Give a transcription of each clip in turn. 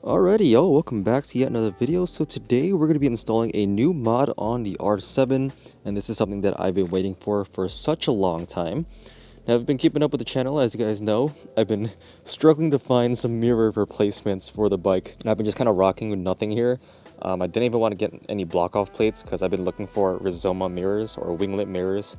Alrighty, yo, welcome back to yet another video. So today we're going to be installing a new mod on the R7, and this is something that I've been waiting for such a long time. Now, I've been keeping up with the channel, as you guys know. I've been struggling to find some mirror replacements for the bike. And I've been just kind of rocking with nothing here. I didn't even want to get any block-off plates because I've been looking for Rizoma mirrors or winglet mirrors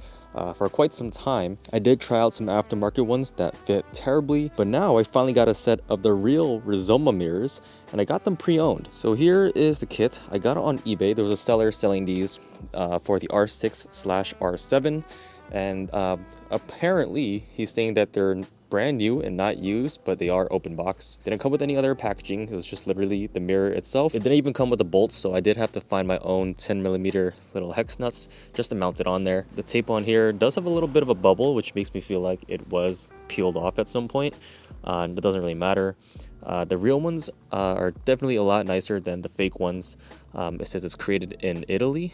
for quite some time. I did try out some aftermarket ones that fit terribly, but now I finally got a set of the real Rizoma mirrors, and I got them pre-owned. So here is the kit. I got it on eBay. There was a seller selling these for the R6/R7, and apparently he's saying that they're brand new and not used, but they are open box. Didn't come with any other packaging. It was just literally the mirror itself. It didn't even come with the bolts, so I did have to find my own 10mm little hex nuts just to mount it on there. The tape on here does have a little bit of a bubble, which makes me feel like it was peeled off at some point. It doesn't really matter. The real ones are definitely a lot nicer than the fake ones. It says it's created in Italy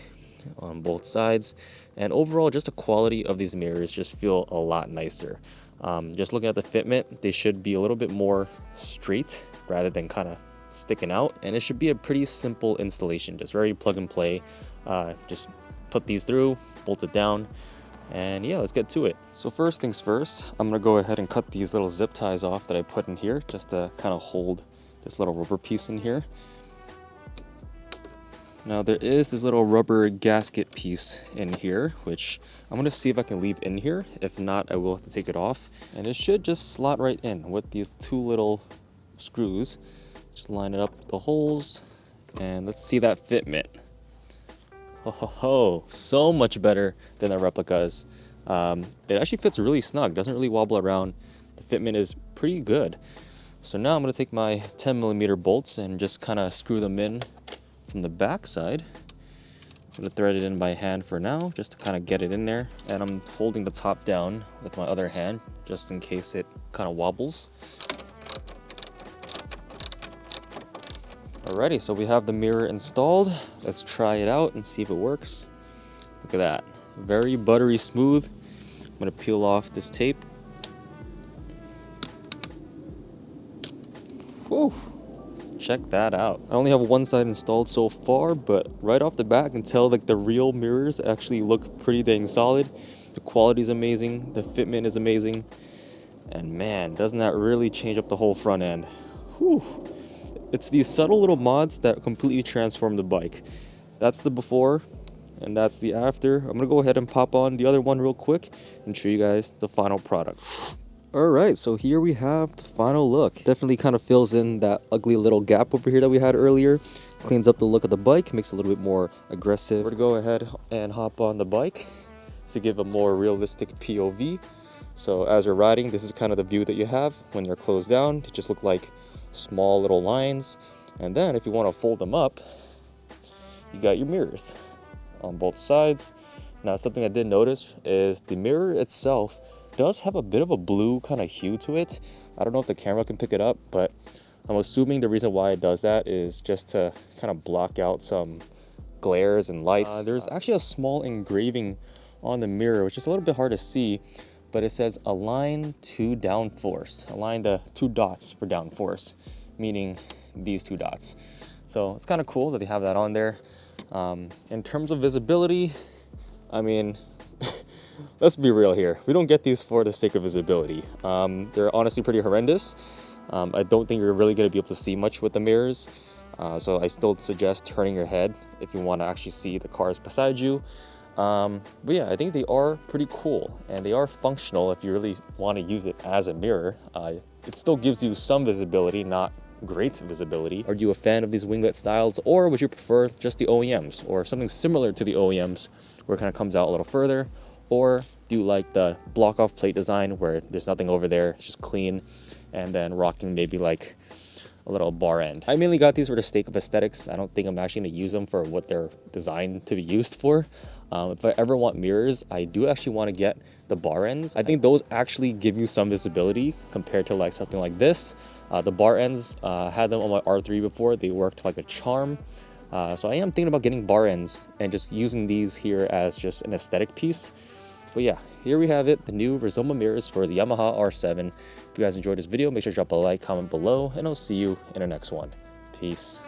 on both sides, and overall just the quality of these mirrors just feel a lot nicer. Just looking at the fitment, they should be a little bit more straight rather than kind of sticking out, and it should be a pretty simple installation, just very plug and play. Just put these through, bolt it down, and yeah, let's get to it. So first things first, I'm gonna go ahead and cut these little zip ties off that I put in here just to kind of hold this little rubber piece in here. Now there is this little rubber gasket piece in here, which I'm going to see if I can leave in here. If not, I will have to take it off. And it should just slot right in with these two little screws. Just line it up with the holes, and let's see that fitment. Ho ho ho, so much better than the replicas. It actually fits really snug, doesn't really wobble around. The fitment is pretty good. So now I'm going to take my 10mm bolts and just kind of screw them in from the back side. I'm going to thread it in by hand for now, just to kind of get it in there. And I'm holding the top down with my other hand, just in case it kind of wobbles. Alrighty, so we have the mirror installed. Let's try it out and see if it works. Look at that. Very buttery smooth. I'm going to peel off this tape. Whew. Check that out. I only have one side installed so far, but right off the bat I can tell like the real mirrors actually look pretty dang solid. The quality is amazing, the fitment is amazing, and man, doesn't that really change up the whole front end. Whew. It's these subtle little mods that completely transform the bike. That's the before and that's the after. I'm gonna go ahead and pop on the other one real quick and show you guys the final product. Alright, so here we have the final look. Definitely kind of fills in that ugly little gap over here that we had earlier. Cleans up the look of the bike, makes it a little bit more aggressive. We're going to go ahead and hop on the bike to give a more realistic POV. So as you're riding, this is kind of the view that you have when they're closed down. They just look like small little lines. And then if you want to fold them up, you got your mirrors on both sides. Now something I did notice is the mirror itself does have a bit of a blue kind of hue to it. I don't know if the camera can pick it up, but I'm assuming the reason why it does that is just to kind of block out some glares and lights. There's actually a small engraving on the mirror, which is a little bit hard to see, but it says align to downforce. Align the two dots for downforce, meaning these two dots. So it's kind of cool that they have that on there. In terms of visibility, I mean, let's be real here. We don't get these for the sake of visibility. They're honestly pretty horrendous. I don't think you're really going to be able to see much with the mirrors. So I still suggest turning your head if you want to actually see the cars beside you. But yeah, I think they are pretty cool. And they are functional if you really want to use it as a mirror. It still gives you some visibility, not great visibility. Are you a fan of these winglet styles, or would you prefer just the OEMs or something similar to the OEMs where it kind of comes out a little further? Or do you like the block off plate design where there's nothing over there, it's just clean, and then rocking maybe like a little bar end? I mainly got these for the sake of aesthetics. I don't think I'm actually going to use them for what they're designed to be used for. If I ever want mirrors, I do actually want to get the bar ends. I think those actually give you some visibility compared to like something like this. The bar ends, had them on my R3 before. They worked like a charm. So I am thinking about getting bar ends and just using these here as just an aesthetic piece. But yeah, here we have it, the new Rizoma mirrors for the Yamaha R7. If you guys enjoyed this video, make sure to drop a like, comment below, and I'll see you in the next one. Peace.